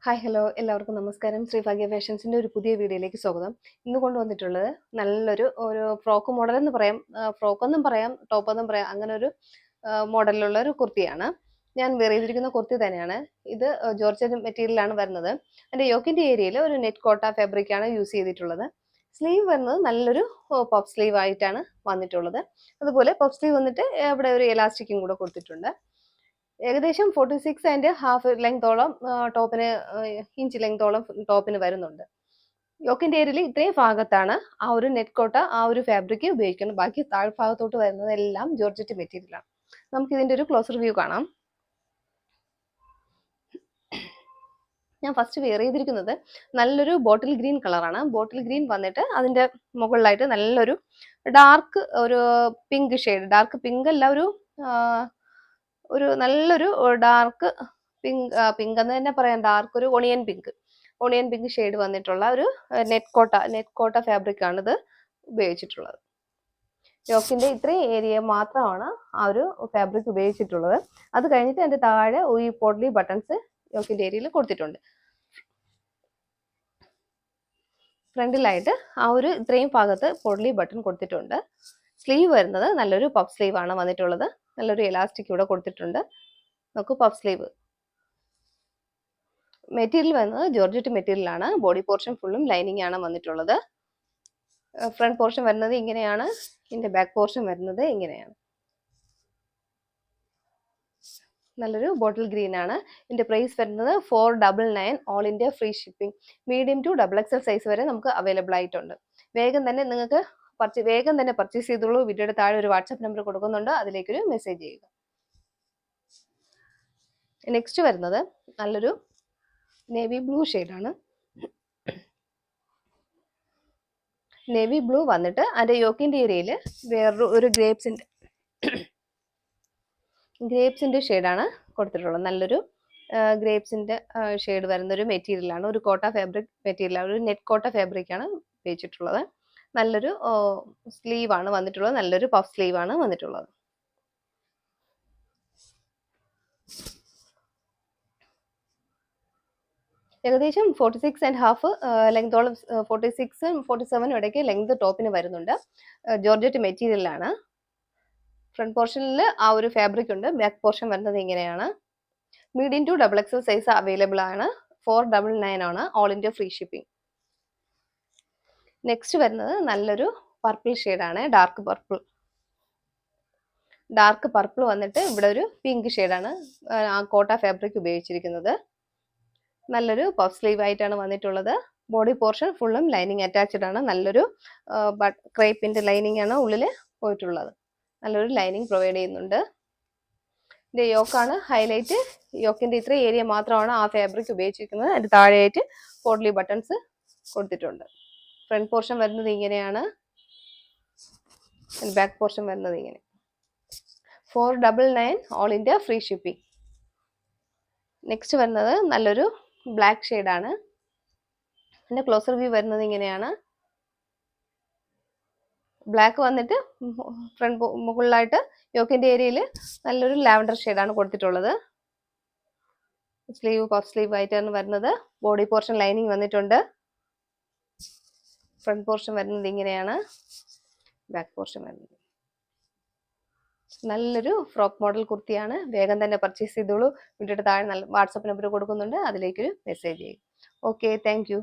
Hi hello എല്ലാവർക്കും നമസ്കാരം. ശ്രീഭാഗ്യ ഫാഷൻസിന്റെ ഒരു പുതിയ വീഡിയോയിലേക്ക് സ്വാഗതം. ഇന്ന് കൊണ്ടുവന്നിട്ടുള്ളത് നല്ലൊരു ഫ്രോക്ക് മോഡൽ എന്ന് പറയാം, ഫ്രോക്ക് എന്നും പറയാം, ടോപ്പ് എന്നും പറയാം. അങ്ങനെ ഒരു മോഡലിലുള്ള ഒരു കുർത്തിയാണ്. ഞാൻ വെയർ ചെയ്തിരിക്കുന്ന കുർത്തി തന്നെയാണ് ഇത്. ജോർജറ്റ് മെറ്റീരിയലാണ് വരുന്നത്. അതിന്റെ യോക്കിന്റെ ഏരിയയിൽ ഒരു നെറ്റ് കോട്ട ഫാബ്രിക് ആണ് യൂസ് ചെയ്തിട്ടുള്ളത്. സ്ലീവ് വരുന്നത് നല്ലൊരു പഫ് സ്ലീവ് ആയിട്ടാണ് വന്നിട്ടുള്ളത്. അതുപോലെ പഫ് സ്ലീവ് വന്നിട്ട് ഇവിടെ ഒരു എലാസ്റ്റിക്കും കൂടെ കൊടുത്തിട്ടുണ്ട്. ഏകദേശം 46.5 ലെങ്തോളം ടോപ്പിന്, ഇഞ്ച് ലെങ്തോളം ടോപ്പിന് വരുന്നുണ്ട്. യോക്കിന്റെ ഏരിയയിൽ ഇത്രയും ഭാഗത്താണ് ആ ഒരു നെറ്റ് കോട്ട, ആ ഒരു ഫാബ്രിക് ഉപയോഗിക്കുന്നത്. ബാക്കി താഴ്ഭാഗത്തോട്ട് വരുന്നത് എല്ലാം ജോർജറ്റ് മെറ്റീരിയലാണ്. നമുക്ക് ഇതിന്റെ ഒരു ക്ലോസർ വ്യൂ കാണാം. ഞാൻ ഫസ്റ്റ് വെയർ ചെയ്തിരിക്കുന്നത് നല്ലൊരു ബോട്ടിൽ ഗ്രീൻ കളറാണ്. ബോട്ടിൽ ഗ്രീൻ വന്നിട്ട് അതിന്റെ മുകളിലായിട്ട് നല്ലൊരു ഡാർക്ക് ഒരു പിങ്ക് ഷെയ്ഡ്, ഡാർക്ക് പിങ്ക് അല്ല, ഒരു നല്ലൊരു ഡാർക്ക് പിങ്ക് എന്ന് തന്നെ പറയാം, ഡാർക്ക് ഒരു ഓണിയൻ പിങ്ക് ഷെയ്ഡ് വന്നിട്ടുള്ള ഒരു നെറ്റ് കോട്ട ഫാബ്രിക് ആണ് ഇത് ഉപയോഗിച്ചിട്ടുള്ളത്. യോക്കിന്റെ ഇത്രയും ഏരിയ മാത്രമാണ് ആ ഒരു ഫാബ്രിക് ഉപയോഗിച്ചിട്ടുള്ളത്. അത് കഴിഞ്ഞിട്ട് അതിന്റെ താഴെ ഈ പോട്ട്ലി ബട്ടൺസ് യോക്കിന്റെ ഏരിയയിൽ കൊടുത്തിട്ടുണ്ട്. ഫ്രണ്ടിലായിട്ട് ആ ഒരു ഇത്രയും ഭാഗത്ത് പോട്ട്ലി ബട്ടൺ കൊടുത്തിട്ടുണ്ട്. സ്ലീവ് വരുന്നത് നല്ലൊരു പഫ് സ്ലീവ് ആണ് വന്നിട്ടുള്ളത്. നല്ലൊരു എലാസ്റ്റിക് ഇവിടെ കൊടുത്തിട്ടുണ്ട്. നമുക്ക് പഫ് സ്ലീവ്. മെറ്റീരിയൽ വരുന്നത് ജോർജറ്റ് മെറ്റീരിയൽ ആണ്. ബോഡി പോർഷൻ ഫുള്ളും ലൈനിങ് ആണ് വന്നിട്ടുള്ളത്. ഫ്രണ്ട് പോർഷൻ വരുന്നത് ഇങ്ങനെയാണ്, ഇതിന്റെ ബാക്ക് പോർഷൻ വരുന്നത് ഇങ്ങനെയാണ്. നല്ലൊരു ബോട്ടിൽ ഗ്രീൻ ആണ്. ഇതിന്റെ പ്രൈസ് വരുന്നത് 499, all India free shipping. Medium to XXL size വരെ നമുക്ക് അവൈലബിൾ ആയിട്ടുണ്ട്. വേഗം തന്നെ പർച്ചേസ് ചെയ്തോളൂ. വീഡിയോയുടെ താഴെ ഒരു വാട്സാപ്പ് നമ്പർ കൊടുക്കുന്നുണ്ട്, അതിലേക്കൊരു മെസ്സേജ് ചെയ്യുക. നെക്സ്റ്റ് വരുന്നത് നല്ലൊരു നേവി ബ്ലൂ ഷെയ്ഡാണ്. നേവി ബ്ലൂ വന്നിട്ട് അതിന്റെ യോക്കിന്റെ ഏരിയയിൽ വേറൊരു ഗ്രേപ്സിന്റെ ഷെയ്ഡാണ് കൊടുത്തിട്ടുള്ളത്. നല്ലൊരു ഗ്രേപ്സിന്റെ ഷെയ്ഡ് വരുന്ന ഒരു മെറ്റീരിയലാണ്, ഒരു കോട്ട ഫാബ്രിക് മെറ്റീരിയലാണ്, ഒരു നെറ്റ് കോട്ട ഫാബ്രിക് ആണ് ഉപയോഗിച്ചിട്ടുള്ളത്. നല്ലൊരു സ്ലീവ് ആണ് വന്നിട്ടുള്ളത്, നല്ലൊരു പഫ് സ്ലീവ് ആണ് വന്നിട്ടുള്ളത്. ഏകദേശം 46.5 ലെങ്തോളം, 46-47 ഇടയ്ക്ക് ലെങ്ത് ടോപ്പിന് വരുന്നുണ്ട്. ജോർജറ്റ് മെറ്റീരിയലാണ്. ഫ്രണ്ട് പോർഷനിൽ ആ ഒരു ഫാബ്രിക് ഉണ്ട്. ബാക്ക് പോർഷൻ വരുന്നത് ഇങ്ങനെയാണ്. Medium to XXL size available ആണ്. 499 ആണ്, all India free shipping. Next വരുന്നത് നല്ലൊരു പർപ്പിൾ ഷെയ്ഡാണ്, ഡാർക്ക് പർപ്പിൾ വന്നിട്ട് ഇവിടെ ഒരു പിങ്ക് ഷെയ്ഡാണ് ആ കോട്ട ഫാബ്രിക് ഉപയോഗിച്ചിരിക്കുന്നത്. നല്ലൊരു പഫ് സ്ലീവ് ആയിട്ടാണ് വന്നിട്ടുള്ളത്. ബോഡി പോർഷൻ ഫുള്ളും ലൈനിങ് അറ്റാച്ച്ഡ് ആണ്. നല്ലൊരു ക്രേപ്പിന്റെ ലൈനിങ് ആണ് ഉള്ളിൽ പോയിട്ടുള്ളത്. നല്ലൊരു ലൈനിങ് പ്രൊവൈഡ് ചെയ്യുന്നുണ്ട്. ഇതിന്റെ യോക്കാണ് ഹൈലൈറ്റ്. യോക്കിന്റെ ഇത്ര ഏരിയ മാത്രമാണ് ആ ഫാബ്രിക് ഉപയോഗിച്ചിരിക്കുന്നത്. അതിന്റെ താഴെയായിട്ട് പോട്ട്ലി ബട്ടൺസ് കൊടുത്തിട്ടുണ്ട്. ഫ്രണ്ട് പോർഷൻ വരുന്നത് ഇങ്ങനെയാണ്, ബാക്ക് പോർഷൻ വരുന്നത് ഇങ്ങനെ. 499, all India free shipping. Next വരുന്നത് നല്ലൊരു ബ്ലാക്ക് ഷെയ്ഡാണ്. അതിന്റെ ക്ലോസർ വ്യൂ വരുന്നത് ഇങ്ങനെയാണ്. ബ്ലാക്ക് വന്നിട്ട് മുകളിലായിട്ട് യോക്കിന്റെ ഏരിയയിൽ നല്ലൊരു ലാവൻഡർ ഷെയ്ഡാണ് കൊടുത്തിട്ടുള്ളത്. സ്ലീവ് പഫ് സ്ലീവ് ആയിട്ടാണ് വരുന്നത്. ബോഡി പോർഷൻ ലൈനിങ് വന്നിട്ടുണ്ട്. ഫ്രണ്ട് പോർഷൻ വരുന്നത് ഇങ്ങനെയാണ്, ബാക്ക് പോർഷൻ വരുന്നത്. നല്ലൊരു ഫ്രോക്ക് മോഡൽ കുർത്തിയാണ്. വേഗം തന്നെ പർച്ചേസ് ചെയ്തോളൂ. വീഡിയോയുടെ താഴെ വാട്സാപ്പ് നമ്പർ കൊടുക്കുന്നുണ്ട്, അതിലേക്ക് മെസ്സേജ് ചെയ്യും. Okay, thank you.